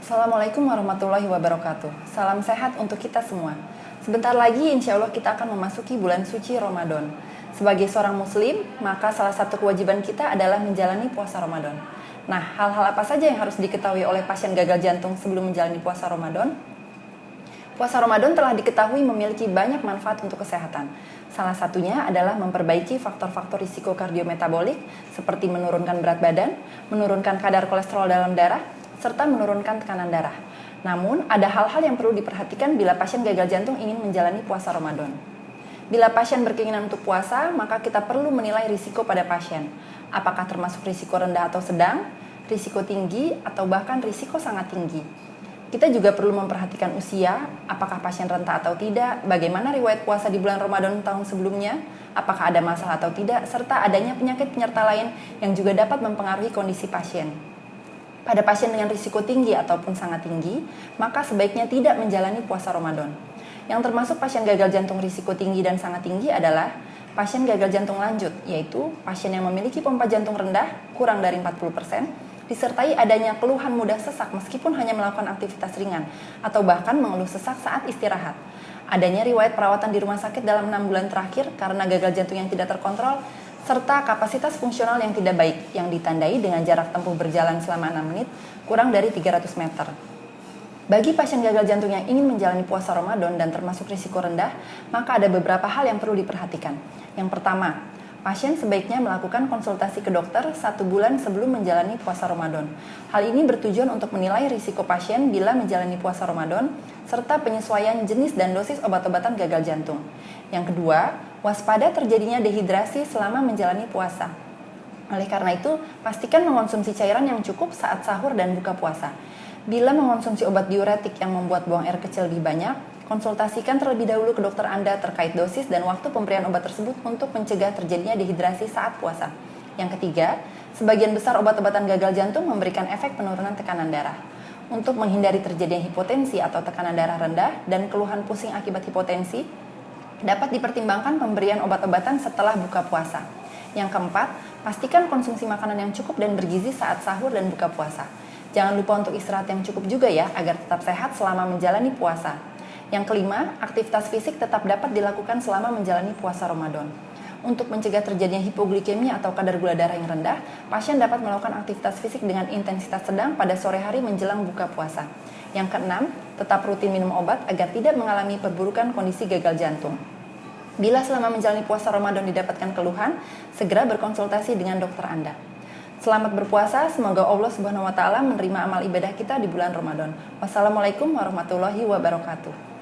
Assalamualaikum warahmatullahi wabarakatuh. Salam sehat untuk kita semua. Sebentar lagi insya Allah kita akan memasuki bulan suci Ramadan. Sebagai seorang muslim, maka salah satu kewajiban kita adalah menjalani puasa Ramadan. Nah, hal-hal apa saja yang harus diketahui oleh pasien gagal jantung sebelum menjalani puasa Ramadan? Puasa Ramadan telah diketahui memiliki banyak manfaat untuk kesehatan. Salah satunya adalah memperbaiki faktor-faktor risiko kardiometabolik seperti menurunkan berat badan, menurunkan kadar kolesterol dalam darah, serta menurunkan tekanan darah. Namun, ada hal-hal yang perlu diperhatikan bila pasien gagal jantung ingin menjalani puasa Ramadan. Bila pasien berkeinginan untuk puasa, maka kita perlu menilai risiko pada pasien. Apakah termasuk risiko rendah atau sedang, risiko tinggi, atau bahkan risiko sangat tinggi. Kita juga perlu memperhatikan usia, apakah pasien renta atau tidak, bagaimana riwayat puasa di bulan Ramadan tahun sebelumnya, apakah ada masalah atau tidak, serta adanya penyakit penyerta lain yang juga dapat mempengaruhi kondisi pasien. Pada pasien dengan risiko tinggi ataupun sangat tinggi, maka sebaiknya tidak menjalani puasa Ramadan. Yang termasuk pasien gagal jantung risiko tinggi dan sangat tinggi adalah pasien gagal jantung lanjut, yaitu pasien yang memiliki pompa jantung rendah, kurang dari 40%, disertai adanya keluhan mudah sesak meskipun hanya melakukan aktivitas ringan, atau bahkan mengeluh sesak saat istirahat. Adanya riwayat perawatan di rumah sakit dalam 6 bulan terakhir karena gagal jantung yang tidak terkontrol, serta kapasitas fungsional yang tidak baik, yang ditandai dengan jarak tempuh berjalan selama 6 menit, kurang dari 300 meter. Bagi pasien gagal jantung yang ingin menjalani puasa Ramadan dan termasuk risiko rendah, maka ada beberapa hal yang perlu diperhatikan. Yang pertama, pasien sebaiknya melakukan konsultasi ke dokter 1 bulan sebelum menjalani puasa Ramadan. Hal ini bertujuan untuk menilai risiko pasien bila menjalani puasa Ramadan, serta penyesuaian jenis dan dosis obat-obatan gagal jantung. Yang kedua, waspada terjadinya dehidrasi selama menjalani puasa. Oleh karena itu, pastikan mengonsumsi cairan yang cukup saat sahur dan buka puasa. Bila mengonsumsi obat diuretik yang membuat buang air kecil lebih banyak, konsultasikan terlebih dahulu ke dokter Anda terkait dosis dan waktu pemberian obat tersebut untuk mencegah terjadinya dehidrasi saat puasa. Yang ketiga, sebagian besar obat-obatan gagal jantung memberikan efek penurunan tekanan darah. Untuk menghindari terjadinya hipotensi atau tekanan darah rendah dan keluhan pusing akibat hipotensi, dapat dipertimbangkan pemberian obat-obatan setelah buka puasa. Yang keempat, pastikan konsumsi makanan yang cukup dan bergizi saat sahur dan buka puasa. Jangan lupa untuk istirahat yang cukup juga ya, agar tetap sehat selama menjalani puasa. Yang kelima, aktivitas fisik tetap dapat dilakukan selama menjalani puasa Ramadan. Untuk mencegah terjadinya hipoglikemia atau kadar gula darah yang rendah, pasien dapat melakukan aktivitas fisik dengan intensitas sedang pada sore hari menjelang buka puasa. Yang keenam, tetap rutin minum obat agar tidak mengalami perburukan kondisi gagal jantung. Bila selama menjalani puasa Ramadan didapatkan keluhan, segera berkonsultasi dengan dokter Anda. Selamat berpuasa, semoga Allah Subhanahu wa Ta'ala menerima amal ibadah kita di bulan Ramadan. Wassalamualaikum warahmatullahi wabarakatuh.